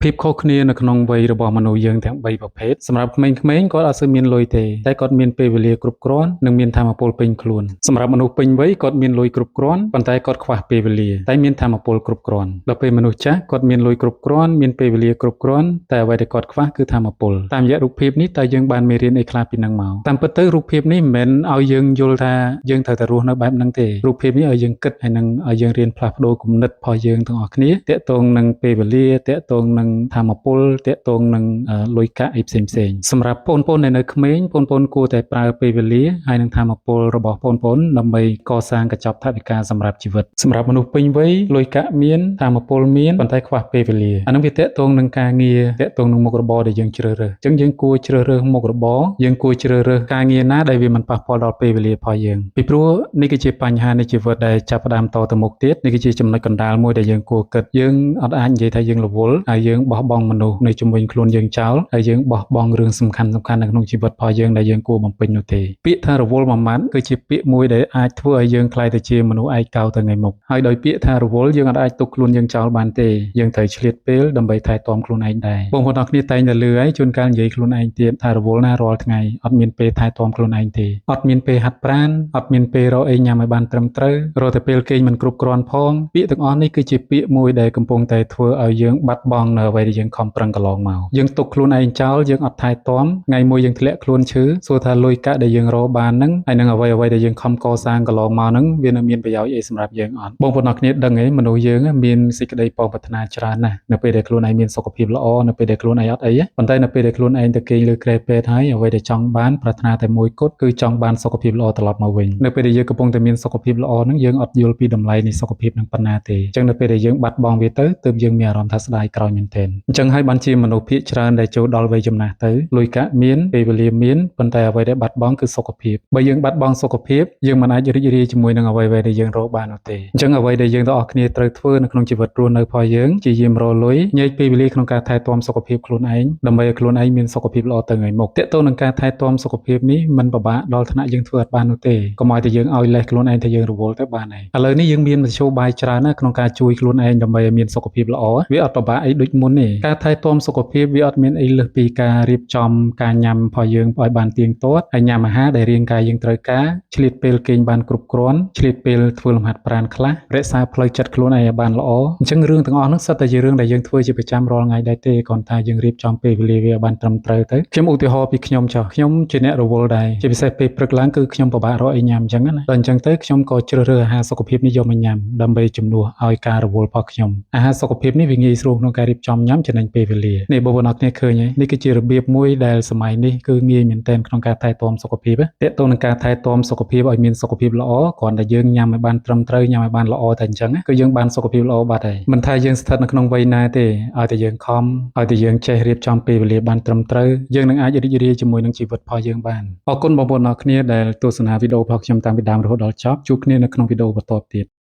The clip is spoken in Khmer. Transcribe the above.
ភាពខុសគ្នានៅក្នុងវ័យរបស់មនុស្សយើងទាំង3ប្រភេទសម្រាប់ក្មេងៗគាត់អត់សូវមានលុយទេតែគាត់មានពេលវេលាគ្រប់គ្រាន់និងមានថាមពលពេញខ្លួនសម្រាប់មនុស្សពេញវ័យគាត់មានលុយគ្រប់គ្រាន់ប៉ុន្តែគាត់ខ្វះពេលវេលាតែមានថាមពលគ្រប់គ្រាន់ដល់ពេលមនុស្សចាស់គាត់មានលុយគ្រប់គ្រាន់មានពេលវេលាគ្រប់គ្រាន់តែអ្វីដែលគាត់ខ្វះគឺថាមពលតាមរយៈរូបភាពនេះតើយើងបានមេរៀនអីខ្លះពីនឹងមកតាមពិតទៅរូបភាពនេះមិនមែនឲ្យយើងយល់ថាយើងត្រូវតែរស់នៅបែបហ្នឹងទេរូបភាពនេះឲ្យយើងគិតហើយនឹងឲ្យយើងរៀនផ្លាស់ប្ដូរគំនិតរបស់យើងទាំងអស់គ្នាតាក់ទងនឹងពេលវេលាតាក់ទងនឹងថាមពលតាក់ទងនឹងលុយកាក់អីផ្សេងៗសម្រាប់បងប្អូនដែលនៅក្មេងបងប្អូនគួរតែប្រើពេលវេលាហើយនឹងថាមពលរបស់បងប្អូនដើម្បីកសាងកញ្ចប់ថវិកាសម្រាប់ជីវិតសម្រាប់មនុស្សពេញវ័យលុយកាក់មានថាមពលមានប៉ុន្តែខ្វះពេលវេលាអានឹងវាតាក់ទងនឹងការងារតាក់ទងនឹងមុខរបរដែលយើងជ្រើសរើសអញ្ចឹងយើងគួរជ្រើសរើសមុខរបរយើងគួរជ្រើសរើសការងារណាដែលវាមិនប៉ះពាល់ដល់ពេលវេលារបស់យើងពីព្រោះនេះគឺជាបញ្ហានៃជីវិតដែលចាប់ផ្ដើមតទៅមុខទៀតនេះគឺជាចំណុចកណ្ដាលមួយដែលយើងគួរគិតយើងអត់អាចនិយាយថាយើងរវល់ហើយយើងបោះបង់មនុស្សនៅជុំវិញខ្លួនយើងចោលហើយយើងបោះបង់រឿងសំខាន់ៗនៅក្នុងជីវិតរបស់យើងដែលយើងគួរបំពេញនោះទេពាក្យថារវល់មួយម៉ាត់គឺជាពាក្យមួយដែលអាចធ្វើឲ្យយើងក្លាយទៅជាមនុស្សឯកោទៅថ្ងៃមុខហើយដោយពាក្យថារវល់យើងអាចទុកខ្លួនយើងចោលបានទេយើងត្រូវឆ្លៀតពេលដើម្បីថែទាំខ្លួនឯងដែរបងប្អូនអរគ្នាតែងតែលឺហើយជួនកាលនិយាយខ្លួនឯងទៀតថារវល់ណារាល់ថ្ងៃអត់មានពេលថែទាំខ្លួនឯងទេអត់មានពេលហាត់ប្រាណអត់មានពេលរកអីញ៉ាំឲ្យបានត្រឹមត្រូវរកតែពេលគេងមិនគ្រប់គ្រាន់ផងពាក្យទាំងអស់នេះគឺជាពាក្យមួយដែលកំពុងតែធ្វើឲ្យយើងបាត់បង់នៅអ្វីដែលយើងខំប្រឹងកន្លងមកយើងទុកខ្លួនឯងចោលយើងអត់ថែទាំថ្ងៃមួយយើងធ្លាក់ខ្លួនឈឺសួរថាលុយកាក់ដែលយើងរកបានហ្នឹងហើយនឹងអ្វីដែលយើងខំកសាងកន្លងមកហ្នឹងវានៅមានប្រយោជន៍អីសម្រាប់យើងអត់បងប្អូនអរគ្នាដឹងទេមនុស្សយើងមានសេចក្តីប៉ងប្រាថ្នាច្រើនណាស់នៅពេលដែលខ្លួនឯងមានសុខភាពល្អនៅពេលដែលខ្លួនឯងអត់អីប៉ុន្តែនៅពេលដែលខ្លួនឯងទៅគេងលើគ្រែពេទ្យហើយអ្វីដែលចង់បានប្រាថ្នាតែមួយគត់គឺចង់បានសុខភាពល្អត្រឡប់មកវិញនៅពេលដែលយើងកំពុងតែមានសុខភាពល្អហ្នឹងយើងអត់យល់ពីតម្លៃនៃសុខភាពនឹងប៉ុណ្ណាទេអញ្ចឹងនៅពេលដែលយើងបាត់បង់វាទៅទើបយើងមានអារម្មណ៍ថាស្ដាយក្រោយមែនទែនអញ្ចឹងហើយបានជាមនុស្សភាគច្រើនដែលចូលដល់វ័យចំណាស់ទៅលុយកាក់មានពេលវេលាមានប៉ុន្តែអ្វីដែលបាត់បង់គឺសុខភាពបើយើងបាត់បង់សុខភាពយើងមិនអាចរីករាយជាមួយនឹងអ្វីដែលយើងរកបាននោះទេអញ្ចឹងអ្វីដែលយើងទាំងអស់គ្នាត្រូវធ្វើនៅក្នុងជីវិតរស់នៅរបស់យើងជាយាមរលុយញែកពេលវេលាក្នុងការថែទាំសុខភាពខ្លួនឯងដើម្បីឲ្យខ្លួនឯងមានសុខភាពល្អទៅថ្ងៃមុខតើតើនឹងការថែទាំសុខភាពនេះមិនពិបាកដល់ថ្នាក់យើងធ្វើអត់បាននោះទេកុំឲ្យតែយើងឲ្យលេសខ្លួនឯងថាយើងរវល់ទៅបានហើយឥឡូវនេះយើងមានមធ្យោបាយច្រើនណាស់ក្នុងការជួយខ្លួនឯងដើម្បីឲ្យមានសុខភាពល្អវាអត់ពិបាកអីដូចមុនទេការថែទាំសុខភាពវាអត់មានអីលើសពីការរៀបចំការញ៉ាំរបស់យើងឲ្យបានទៀងទាត់ហើយញ៉ាំអាហារដែលរាងកាយយើងត្រូវការឆ្លៀតពេលគេងបានគ្រប់គ្រាន់ឆ្លៀតពេលធ្វើលំហាត់ប្រាណខ្លះរក្សាផ្លូវចិត្តខ្លួនឯងឲ្យបានល្អអញ្ចឹងរឿងទាំងអស់ហ្នឹងសុទ្ធតែជារឿងដែលយើងធ្វើជាប្រចាំរាល់ថ្ងៃដែរទេគ្រាន់តែយើងរៀបចំពេលវេលាវាឲ្យបានត្រឹមត្រូវទៅខ្ញុំឧទាហរណ៍ពីខ្ញុំចុះខ្ញុំជាអ្នករវល់ដែរជាពិសេសពេលព្រឹកឡើងគឺខ្ញុំពិបាករកអីញ៉ាំអញ្ចឹងណាដល់អញ្ចឹងទៅខ្ញុំក៏ជ្រើសរើសអាហារសុខភាពនេះយកមកញ៉ាំដើម្បីជំនួសឲ្យការរវល់របស់ខ្ញុំអាហារសុខភាពនេះវាងាយស្រួលក្នុងការរៀបចំញ៉ាំចំណេញពេលវេលានេះបងប្អូនអរគ្នាឃើញហើយនេះគឺជារបៀបមួយដែលសម័យនេះគឺងាយមែនទែនក្នុងការថែទាំសុខភាពតាក់ទងនឹងការថែទាំសុខភាពឲ្យមានសុខភាពល្អគ្រាន់តែយើងញ៉ាំឲ្យបានត្រឹមត្រូវញ៉ាំឲ្យបានល្អតែអញ្ចឹងគឺយើងបានសុខភាពល្អបាត់ហើយមិនថាយើងស្ថិតនៅក្នុងវ័យណាទេឲ្យតែយើងខំឲ្យតែយើងចេះរៀបចំពេលវេលាបានត្រឹមត្រូវយើងនឹងអាចរីករាយជាមួយនឹងជីវិតរបស់យើងបានអរគុណបងប្អូនអរគ្នាដែលទស្សនាវីដេអូរបស់ខ្ញុំតាំងពីដើមរហូតដល់ចប់ជួបគ្នានៅក្នុងវីដេអូបន្តទៀត